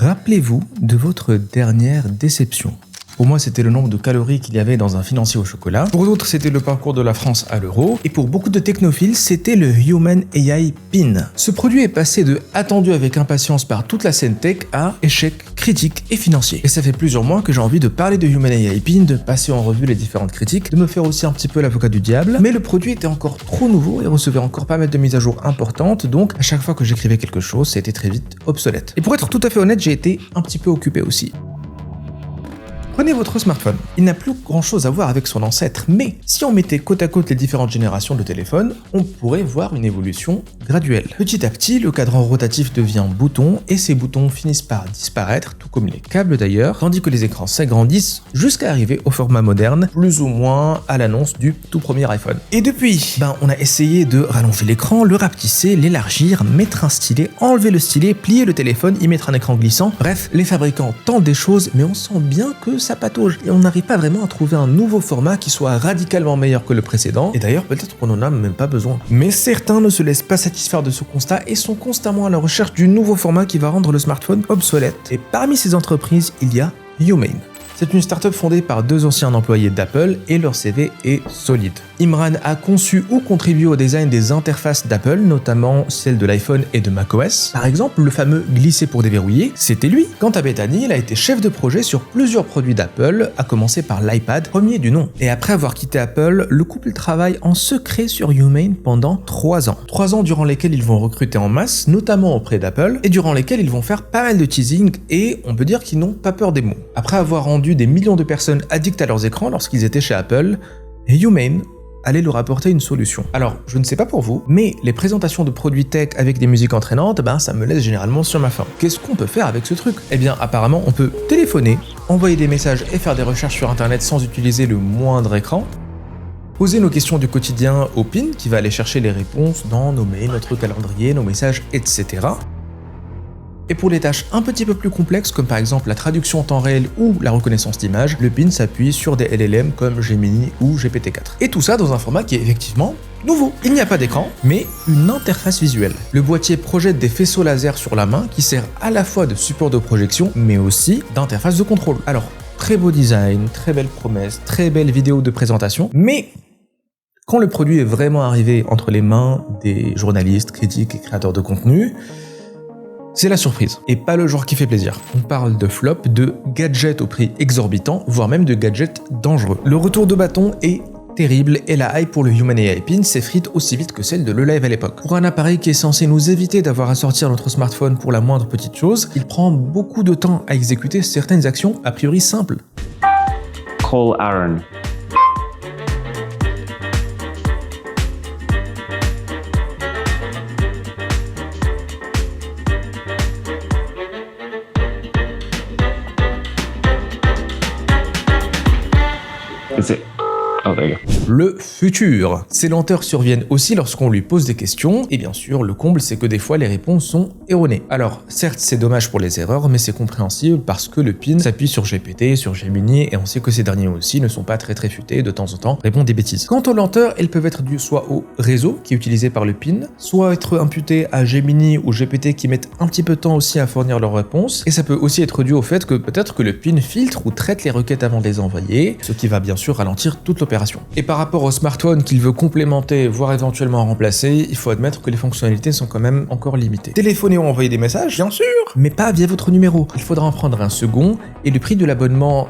Rappelez-vous de votre dernière déception. Pour moi, c'était le nombre de calories qu'il y avait dans un financier au chocolat. Pour d'autres, c'était le parcours de la France à l'euro. Et pour beaucoup de technophiles, c'était le Human AI Pin. Ce produit est passé de attendu avec impatience par toute la scène tech à échec critique et financier. Et ça fait plusieurs mois que j'ai envie de parler de Human AI Pin, de passer en revue les différentes critiques, de me faire aussi un petit peu l'avocat du diable. Mais le produit était encore trop nouveau et recevait encore pas mal de mises à jour importantes. Donc, à chaque fois que j'écrivais quelque chose, c'était très vite obsolète. Et pour être tout à fait honnête, j'ai été un petit peu occupé aussi. Prenez votre smartphone. Il n'a plus grand chose à voir avec son ancêtre, mais si on mettait côte à côte les différentes générations de téléphones, on pourrait voir une évolution graduelle. Petit à petit, le cadran rotatif devient bouton et ces boutons finissent par disparaître, tout comme les câbles d'ailleurs, tandis que les écrans s'agrandissent jusqu'à arriver au format moderne, plus ou moins à l'annonce du tout premier iPhone. Et depuis, on a essayé de rallonger l'écran, le rapetisser, l'élargir, mettre un stylet, enlever le stylet, plier le téléphone, y mettre un écran glissant. Bref, les fabricants tentent des choses, mais on sent bien que ça patauge et on n'arrive pas vraiment à trouver un nouveau format qui soit radicalement meilleur que le précédent, et d'ailleurs peut-être qu'on en a même pas besoin. Mais certains ne se laissent pas satisfaire de ce constat et sont constamment à la recherche du nouveau format qui va rendre le smartphone obsolète. Et parmi ces entreprises, il y a Humane. C'est une startup fondée par deux anciens employés d'Apple et leur CV est solide. Imran a conçu ou contribué au design des interfaces d'Apple, notamment celles de l'iPhone et de macOS. Par exemple, le fameux glisser pour déverrouiller, c'était lui. Quant à Bethany, il a été chef de projet sur plusieurs produits d'Apple, à commencer par l'iPad, premier du nom. Et après avoir quitté Apple, le couple travaille en secret sur Humane pendant 3 ans. 3 ans durant lesquels ils vont recruter en masse, notamment auprès d'Apple, et durant lesquels ils vont faire pas mal de teasing, et on peut dire qu'ils n'ont pas peur des mots. Après avoir rendu des millions de personnes addictes à leurs écrans lorsqu'ils étaient chez Apple, Humane allait leur apporter une solution. Alors, je ne sais pas pour vous, mais les présentations de produits tech avec des musiques entraînantes, ça me laisse généralement sur ma faim. Qu'est-ce qu'on peut faire avec ce truc? Eh bien, apparemment, on peut téléphoner, envoyer des messages et faire des recherches sur Internet sans utiliser le moindre écran, poser nos questions du quotidien au PIN qui va aller chercher les réponses dans nos mails, notre calendrier, nos messages, etc. Et pour les tâches un petit peu plus complexes, comme par exemple la traduction en temps réel ou la reconnaissance d'image, le PIN s'appuie sur des LLM comme Gemini ou GPT-4. Et tout ça dans un format qui est effectivement nouveau. Il n'y a pas d'écran, mais une interface visuelle. Le boîtier projette des faisceaux laser sur la main qui sert à la fois de support de projection, mais aussi d'interface de contrôle. Alors, très beau design, très belle promesse, très belle vidéo de présentation, mais quand le produit est vraiment arrivé entre les mains des journalistes, critiques et créateurs de contenu, c'est la surprise, et pas le genre qui fait plaisir. On parle de flop, de gadgets au prix exorbitant, voire même de gadgets dangereux. Le retour de bâton est terrible, et la hype pour le Human AI Pin s'effrite aussi vite que celle de l'E-Live à l'époque. Pour un appareil qui est censé nous éviter d'avoir à sortir notre smartphone pour la moindre petite chose, il prend beaucoup de temps à exécuter certaines actions a priori simples. Call Aaron. Oh, there you go. Le futur. Ces lenteurs surviennent aussi lorsqu'on lui pose des questions, et bien sûr, le comble, c'est que des fois, les réponses sont erronées. Alors, certes, c'est dommage pour les erreurs, mais c'est compréhensible parce que le PIN s'appuie sur GPT, sur Gemini, et on sait que ces derniers aussi ne sont pas très futés, de temps en temps, répondent des bêtises. Quant aux lenteurs, elles peuvent être dues soit au réseau qui est utilisé par le PIN, soit être imputées à Gemini ou GPT qui mettent un petit peu de temps aussi à fournir leurs réponses, et ça peut aussi être dû au fait que peut-être que le PIN filtre ou traite les requêtes avant de les envoyer, ce qui va bien sûr ralentir toute l'opération. Et par rapport au smartphone qu'il veut complémenter, voire éventuellement remplacer, il faut admettre que les fonctionnalités sont quand même encore limitées. Téléphoner ou envoyer des messages, bien sûr, mais pas via votre numéro. Il faudra en prendre un second, et le prix de l'abonnement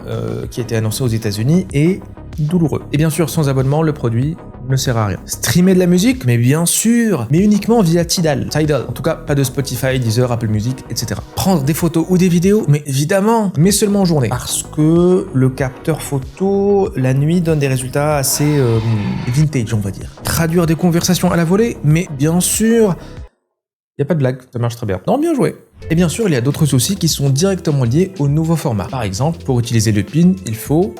qui a été annoncé aux États-Unis est douloureux. Et bien sûr, sans abonnement, le produit ne sert à rien. Streamer de la musique, mais bien sûr, mais uniquement via Tidal. En tout cas, pas de Spotify, Deezer, Apple Music, etc. Prendre des photos ou des vidéos, mais évidemment, mais seulement en journée. Parce que le capteur photo, la nuit, donne des résultats assez vintage, on va dire. Traduire des conversations à la volée, mais bien sûr, y a pas de blague, ça marche très bien. Non, bien joué. Et bien sûr, il y a d'autres soucis qui sont directement liés au nouveau format. Par exemple, pour utiliser le PIN, il faut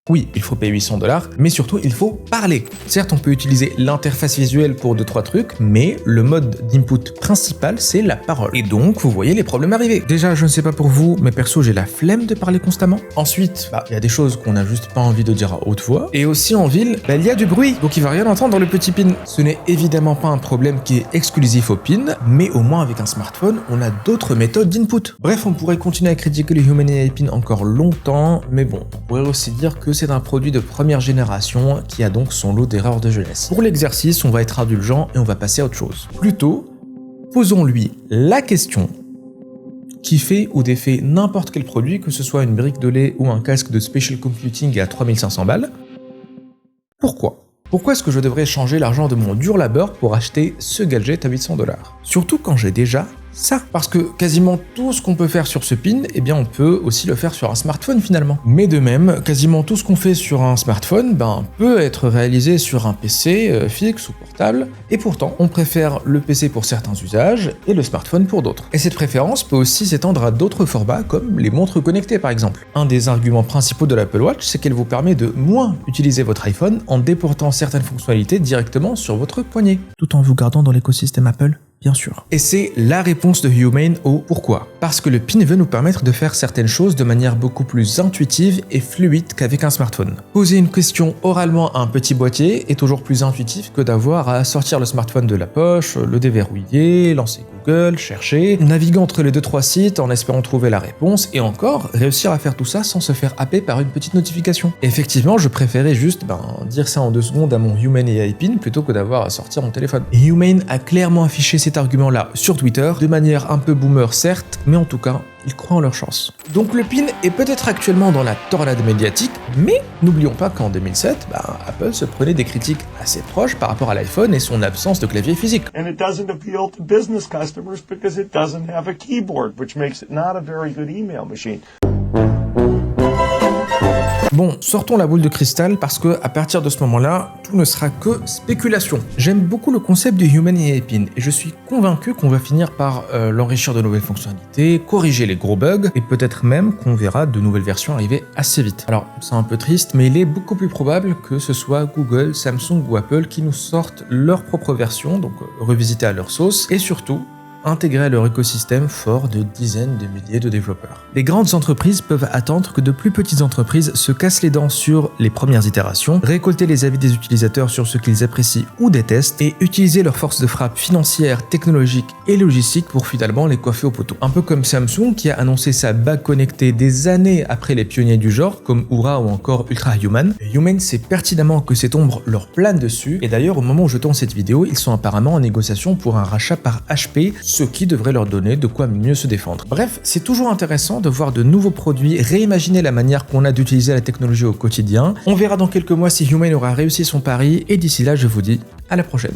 Oui, il faut payer 800$, mais surtout il faut parler. Certes, on peut utiliser l'interface visuelle pour 2-3 trucs, mais le mode d'input principal, c'est la parole. Et donc, vous voyez les problèmes arriver. Déjà, je ne sais pas pour vous, mais perso, j'ai la flemme de parler constamment. Ensuite, il y a des choses qu'on n'a juste pas envie de dire à haute voix. Et aussi en ville, il y a du bruit, donc il va rien entendre dans le petit pin. Ce n'est évidemment pas un problème qui est exclusif au pin, mais au moins avec un smartphone, on a d'autres méthodes d'input. Bref, on pourrait continuer à critiquer le Human AI Pin encore longtemps, mais bon, on pourrait aussi dire que c'est un produit de première génération qui a donc son lot d'erreurs de jeunesse. Pour l'exercice, on va être indulgent et on va passer à autre chose. Plutôt, posons-lui la question qui fait ou défait n'importe quel produit, que ce soit une brique de lait ou un casque de Spatial Computing à 3500 balles. Pourquoi ? Pourquoi est-ce que je devrais changer l'argent de mon dur labeur pour acheter ce gadget à 800$? Surtout quand j'ai déjà ça. Parce que quasiment tout ce qu'on peut faire sur ce pin, eh bien on peut aussi le faire sur un smartphone finalement. Mais de même, quasiment tout ce qu'on fait sur un smartphone peut être réalisé sur un PC fixe ou portable, et pourtant on préfère le PC pour certains usages et le smartphone pour d'autres. Et cette préférence peut aussi s'étendre à d'autres formats comme les montres connectées par exemple. Un des arguments principaux de l'Apple Watch, c'est qu'elle vous permet de moins utiliser votre iPhone en déportant certaines fonctionnalités directement sur votre poignet, tout en vous gardant dans l'écosystème Apple. Bien sûr. Et c'est la réponse de Humane au pourquoi. Parce que le pin veut nous permettre de faire certaines choses de manière beaucoup plus intuitive et fluide qu'avec un smartphone. Poser une question oralement à un petit boîtier est toujours plus intuitif que d'avoir à sortir le smartphone de la poche, le déverrouiller, lancer Google, chercher, naviguer entre les 2-3 sites en espérant trouver la réponse et encore réussir à faire tout ça sans se faire happer par une petite notification. Et effectivement, je préférais juste dire ça en 2 secondes à mon Humane AI Pin plutôt que d'avoir à sortir mon téléphone. Et Humane a clairement affiché cet argument-là sur Twitter, de manière un peu boomer certes, mais en tout cas, ils croient en leur chance. Donc le pin est peut-être actuellement dans la tornade médiatique, mais n'oublions pas qu'en 2007, Apple se prenait des critiques assez proches par rapport à l'iPhone et son absence de clavier physique. And it doesn't appeal to business customers because it doesn't have a keyboard, which makes it not a very good email machine. Bon, sortons la boule de cristal parce que à partir de ce moment-là, tout ne sera que spéculation. J'aime beaucoup le concept du Human AI Pin et je suis convaincu qu'on va finir par l'enrichir de nouvelles fonctionnalités, corriger les gros bugs et peut-être même qu'on verra de nouvelles versions arriver assez vite. Alors, c'est un peu triste, mais il est beaucoup plus probable que ce soit Google, Samsung ou Apple qui nous sortent leur propre version, donc revisitée à leur sauce, et surtout intégrés à leur écosystème fort de dizaines de milliers de développeurs. Les grandes entreprises peuvent attendre que de plus petites entreprises se cassent les dents sur les premières itérations, récolter les avis des utilisateurs sur ce qu'ils apprécient ou détestent, et utiliser leur force de frappe financière, technologique et logistique pour finalement les coiffer au poteau. Un peu comme Samsung qui a annoncé sa bague connectée des années après les pionniers du genre, comme Oura ou encore Ultra Human. Human sait pertinemment que cette ombre leur plane dessus, et d'ailleurs au moment où je tourne cette vidéo, ils sont apparemment en négociation pour un rachat par HP, ce qui devrait leur donner de quoi mieux se défendre. Bref, c'est toujours intéressant de voir de nouveaux produits réimaginer la manière qu'on a d'utiliser la technologie au quotidien. On verra dans quelques mois si Humane aura réussi son pari, et d'ici là, je vous dis à la prochaine.